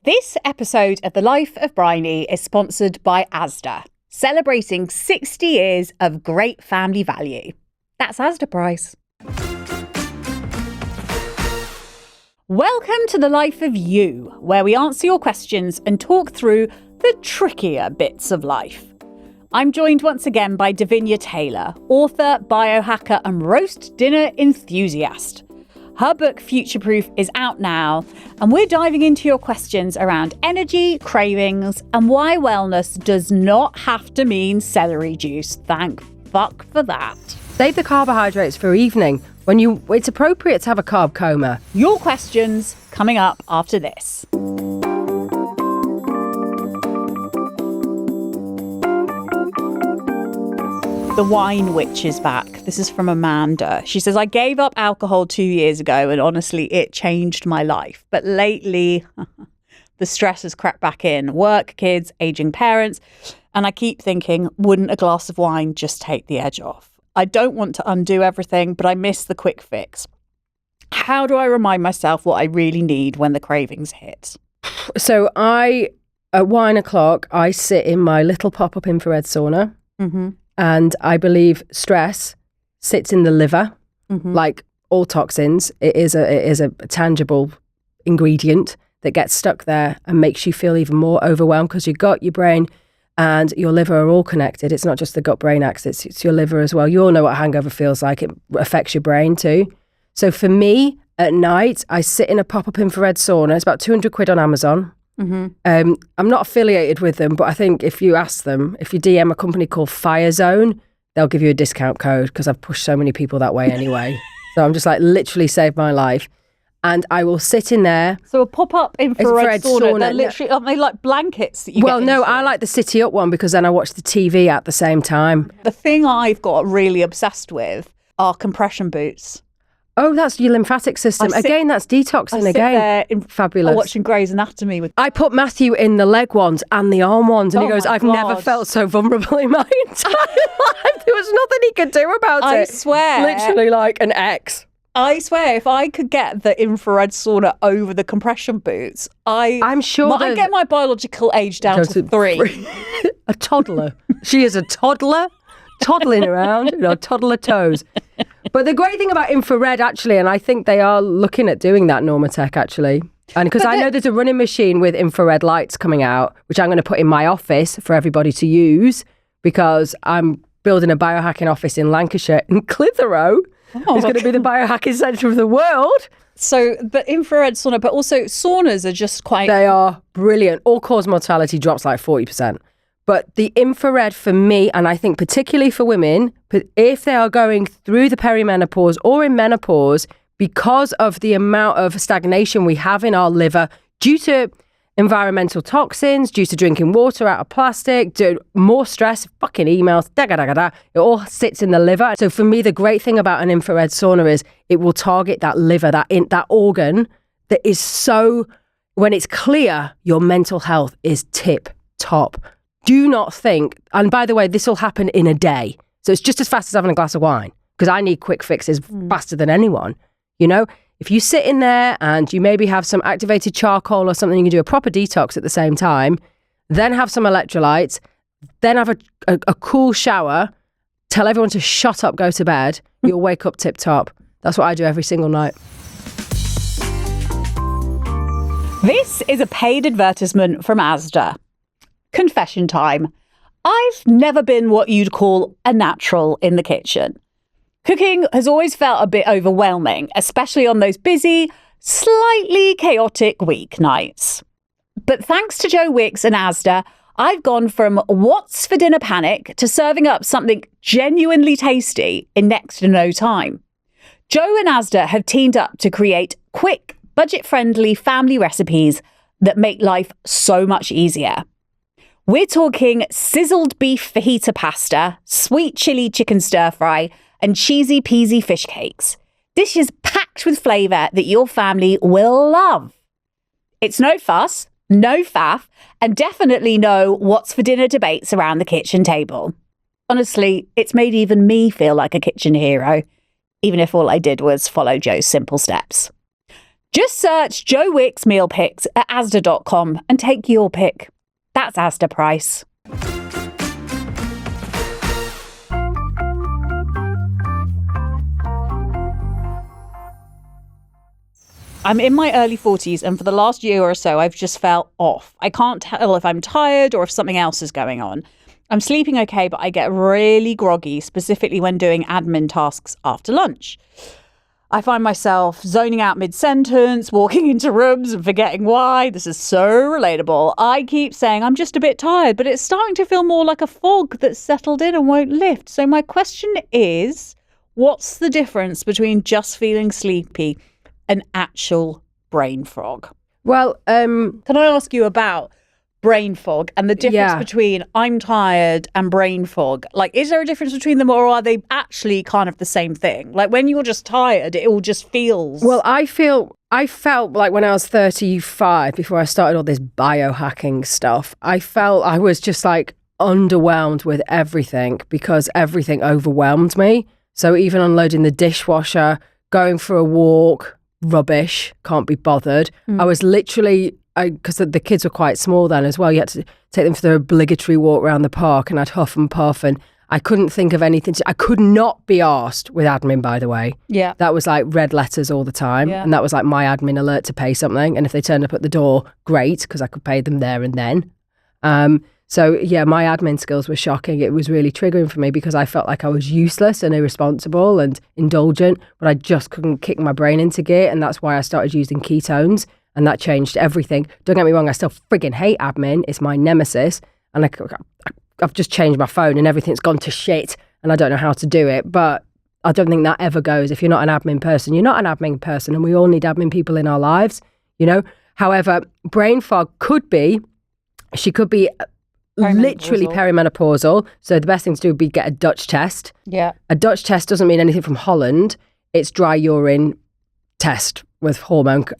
This episode of The Life of Bryony is sponsored by Asda, celebrating 60 years of great family value. That's Asda price. Welcome to The Life of You, where we answer your questions and talk through the trickier bits of life. I'm joined once again by Davinia Taylor, author, biohacker and roast dinner enthusiast. Her book, Future-Proof, is out now, and we're diving into your questions around energy, cravings, and why wellness does not have to mean celery juice. Thank fuck for that. Save the carbohydrates for evening when it's appropriate to have a carb coma. Your questions coming up after this. The wine witch is back. This is from Amanda. She says, I gave up alcohol 2 years ago and honestly, it changed my life. But lately, the stress has crept back in. Work, kids, aging parents. And I keep thinking, wouldn't a glass of wine just take the edge off? I don't want to undo everything, but I miss the quick fix. How do I remind myself what I really need when the cravings hit? So at 1 o'clock, I sit in my little pop-up infrared sauna. Mm-hmm. And I believe stress sits in the liver, like all toxins. It is a tangible ingredient that gets stuck there and makes you feel even more overwhelmed because your gut, your brain and your liver are all connected. It's not just the gut-brain axis, it's your liver as well. You all know what hangover feels like. It affects your brain too. So for me, at night, I sit in a pop-up infrared sauna. It's about 200 quid on Amazon. Mm-hmm. I'm not affiliated with them, but I think if you ask them, if you DM a company called Fire Zone, they'll give you a discount code because I've pushed so many people that way anyway. So I'm just like literally saved my life. And I will sit in there. So a pop-up infrared sauna. They're literally, aren't they like blankets that you get into? I like the City Up one because then I watch the TV at the same time. The thing I've got really obsessed with are compression boots. Oh, that's your lymphatic system. Again, that's detoxing again. Fabulous. Watching Grey's Anatomy. I put Matthew in the leg ones and the arm ones and he goes, I've never felt so vulnerable in my entire life. There was nothing he could do about it. I swear. Literally like an X. I swear, if I could get the infrared sauna over the compression boots, I'm sure I'd get my biological age down to 3. A toddler. She is a toddler, toddling around, toddler toes. But the great thing about infrared, actually, and I think they are looking at doing that, Normatec, actually. And because I know there's a running machine with infrared lights coming out, which I'm going to put in my office for everybody to use because I'm building a biohacking office in Lancashire, in Clitheroe. It's going to be the biohacking centre of the world. So the infrared sauna, but also saunas are just quite... They are brilliant. All-cause mortality drops like 40%. But the infrared for me, and I think particularly for women, if they are going through the perimenopause or in menopause, because of the amount of stagnation we have in our liver due to environmental toxins, due to drinking water out of plastic, due to more stress, fucking emails, it all sits in the liver. So for me, the great thing about an infrared sauna is it will target that liver, that organ that is so, when it's clear, your mental health is tip top. Do not think, and by the way, this will happen in a day. So it's just as fast as having a glass of wine because I need quick fixes faster than anyone. If you sit in there and you maybe have some activated charcoal or something, you can do a proper detox at the same time, then have some electrolytes, then have a cool shower, tell everyone to shut up, go to bed, you'll wake up tip top. That's what I do every single night. This is a paid advertisement from Asda. Confession time. I've never been what you'd call a natural in the kitchen. Cooking has always felt a bit overwhelming, especially on those busy, slightly chaotic weeknights. But thanks to Joe Wicks and Asda, I've gone from what's for dinner panic to serving up something genuinely tasty in next to no time. Joe and Asda have teamed up to create quick, budget-friendly family recipes that make life so much easier. We're talking sizzled beef fajita pasta, sweet chili chicken stir fry, and cheesy peasy fish cakes. Dishes packed with flavour that your family will love. It's no fuss, no faff, and definitely no what's for dinner debates around the kitchen table. Honestly, it's made even me feel like a kitchen hero, even if all I did was follow Joe's simple steps. Just search Joe Wicks meal picks at asda.com and take your pick. That's Asda price. I'm in my early 40s, and for the last year or so, I've just felt off. I can't tell if I'm tired or if something else is going on. I'm sleeping okay, but I get really groggy, specifically when doing admin tasks after lunch. I find myself zoning out mid-sentence, walking into rooms and forgetting why. This is so relatable. I keep saying I'm just a bit tired, but it's starting to feel more like a fog that's settled in and won't lift. So my question is, what's the difference between just feeling sleepy and actual brain fog? Well, can I ask you about brain fog and the difference between I'm tired and brain fog? Like, is there a difference between them, or are they actually kind of the same thing? Like, when you're just tired, it all just feels... Well, I felt like when I was 35, before I started all this biohacking stuff, I felt I was just like underwhelmed with everything because everything overwhelmed me. So even unloading the dishwasher, going for a walk, rubbish, can't be bothered. I was literally... because the kids were quite small then as well, you had to take them for their obligatory walk around the park, and I'd huff and puff, and I couldn't think of anything. I could not be arsed with admin, by the way. Yeah. That was like red letters all the time. Yeah. And that was like my admin alert to pay something. And if they turned up at the door, great, because I could pay them there and then. So yeah, my admin skills were shocking. It was really triggering for me because I felt like I was useless and irresponsible and indulgent, but I just couldn't kick my brain into gear. And that's why I started using ketones. And that changed everything. Don't get me wrong, I still frigging hate admin. It's my nemesis. And I've just changed my phone and everything's gone to shit. And I don't know how to do it. But I don't think that ever goes. If you're not an admin person, you're not an admin person. And we all need admin people in our lives, you know. However, brain fog she could be literally perimenopausal. So the best thing to do would be get a Dutch test. Yeah. A Dutch test doesn't mean anything from Holland. It's dry urine test with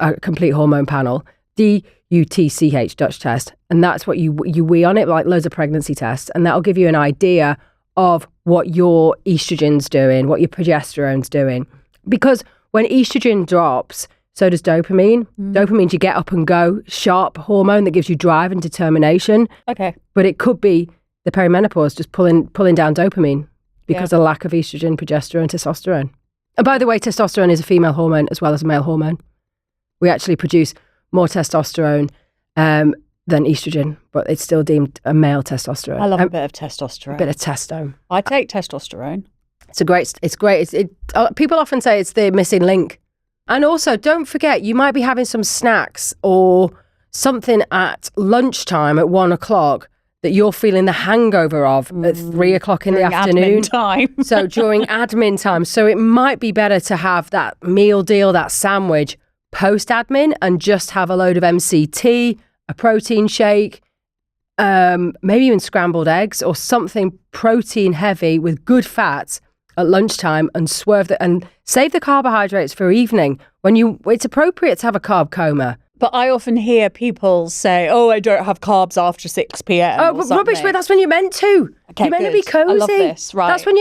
a complete hormone panel, DUTCH, Dutch test. And that's what you wee on it, like loads of pregnancy tests. And that'll give you an idea of what your estrogen's doing, what your progesterone's doing. Because when estrogen drops, so does dopamine. Dopamine's your get up and go, sharp hormone that gives you drive and determination. Okay. But it could be the perimenopause just pulling down dopamine because of lack of estrogen, progesterone, testosterone. And by the way, testosterone is a female hormone as well as a male hormone. We actually produce more testosterone than estrogen, but it's still deemed a male testosterone. I love a bit of testosterone. A bit of testo. I take testosterone. It's great. People often say it's the missing link. And also, don't forget, you might be having some snacks or something at lunchtime at 1 o'clock that you're feeling the hangover of at 3 o'clock in the afternoon. Admin time. So during admin time. So it might be better to have that meal deal, that sandwich post-admin and just have a load of MCT, a protein shake, maybe even scrambled eggs or something protein heavy with good fats at lunchtime and and save the carbohydrates for evening when it's appropriate to have a carb coma. But I often hear people say, "Oh, I don't have carbs after 6 p.m." Oh, but rubbish! But that's when you're meant to. Okay, you're meant to be cozy. I love this. Right. That's when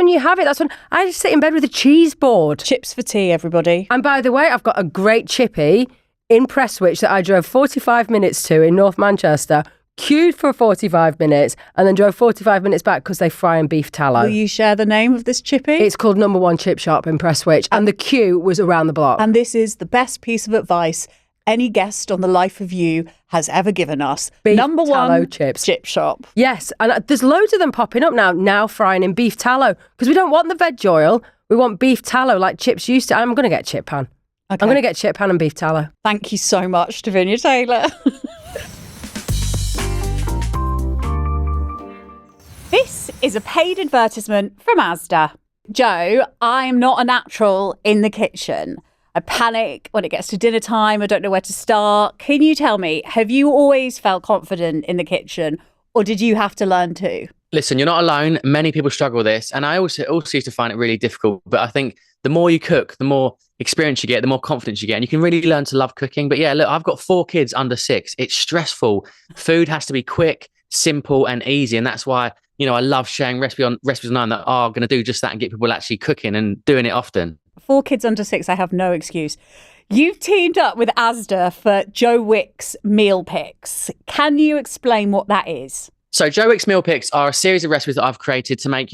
you have it. That's when I just sit in bed with a cheese board. Chips for tea, everybody. And by the way, I've got a great chippy in Prestwich that I drove 45 minutes to in North Manchester. Queued for 45 minutes and then drove 45 minutes back because they fry in beef tallow. Will you share the name of this chippy? It's called Number One Chip Shop in Prestwich, and the queue was around the block. And this is the best piece of advice any guest on The Life of You has ever given us. Beef Number tallow one chips. chip shop. Yes, and there's loads of them popping up now frying in beef tallow because we don't want the veg oil. We want beef tallow like chips used to. I'm going to get chip pan. Okay. I'm going to get chip pan and beef tallow. Thank you so much, Davinia Taylor. This is a paid advertisement from Asda. Joe, I'm not a natural in the kitchen. I panic when it gets to dinner time. I don't know where to start. Can you tell me, have you always felt confident in the kitchen or did you have to learn too? Listen, you're not alone. Many people struggle with this. And I also used to find it really difficult. But I think the more you cook, the more experience you get, the more confidence you get. And you can really learn to love cooking. But yeah, look, I've got 4 kids under 6. It's stressful. Food has to be quick, simple and easy. And that's why, I love sharing recipes online that are going to do just that and get people actually cooking and doing it often. 4 kids under 6, I have no excuse. You've teamed up with Asda for Joe Wick's Meal Picks. Can you explain what that is? So Joe Wick's Meal Picks are a series of recipes that I've created to make,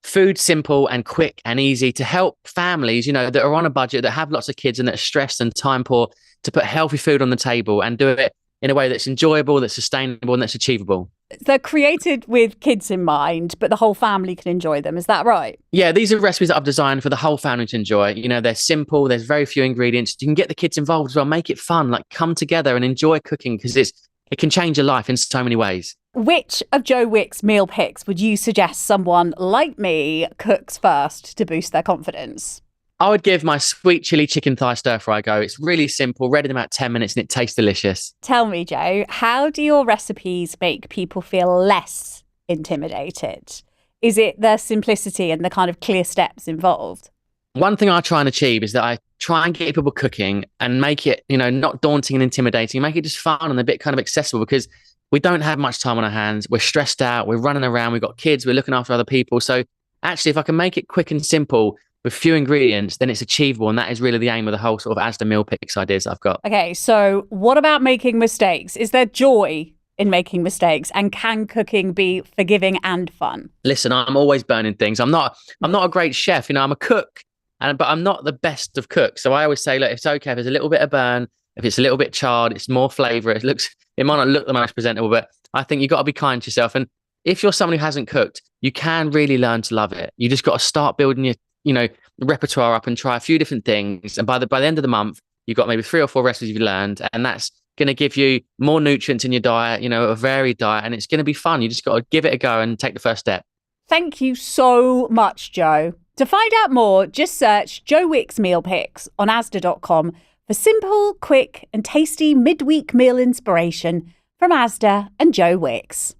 food simple and quick and easy to help families, that are on a budget, that have lots of kids and that are stressed and time poor, to put healthy food on the table and do it in a way that's enjoyable, that's sustainable, and that's achievable. They're created with kids in mind, but the whole family can enjoy them. Is that right? Yeah, these are recipes that I've designed for the whole family to enjoy. They're simple. There's very few ingredients. You can get the kids involved as well. Make it fun. Like, come together and enjoy cooking, because it can change your life in so many ways. Which of Joe Wick's meal picks would you suggest someone like me cooks first to boost their confidence? I would give my sweet chili chicken thigh stir fry a go. It's really simple, ready in about 10 minutes, and it tastes delicious. Tell me, Joe, how do your recipes make people feel less intimidated? Is it their simplicity and the kind of clear steps involved? One thing I try and achieve is that I try and get people cooking and make it, not daunting and intimidating, make it just fun and a bit kind of accessible, because we don't have much time on our hands. We're stressed out. We're running around. We've got kids. We're looking after other people. So actually, if I can make it quick and simple with few ingredients, then it's achievable. And that is really the aim of the whole sort of Asda Meal Picks ideas I've got. Okay, so what about making mistakes? Is there joy in making mistakes? And can cooking be forgiving and fun? Listen, I'm always burning things. I'm not a great chef. I'm a cook, but I'm not the best of cooks. So I always say, look, it's okay if there's a little bit of burn, if it's a little bit charred, it's more flavour. It might not look the most presentable, but I think you've got to be kind to yourself. And if you're someone who hasn't cooked, you can really learn to love it. You just got to start building your repertoire up and try a few different things. And by the end of the month, you've got maybe 3 or 4 recipes you've learned, and that's going to give you more nutrients in your diet, a varied diet, and it's going to be fun. You just got to give it a go and take the first step. Thank you so much, Joe. To find out more, just search Joe Wick's Meal Picks on Asda.com for simple, quick and tasty midweek meal inspiration from Asda and Joe Wick's.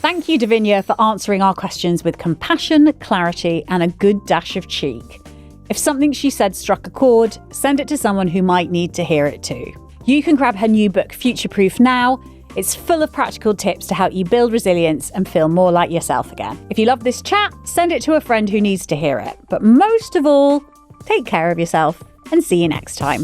Thank you, Davinia, for answering our questions with compassion, clarity and a good dash of cheek. If something she said struck a chord, send it to someone who might need to hear it too. You can grab her new book, Future Proof, now. It's full of practical tips to help you build resilience and feel more like yourself again. If you love this chat, send it to a friend who needs to hear it. But most of all, take care of yourself and see you next time.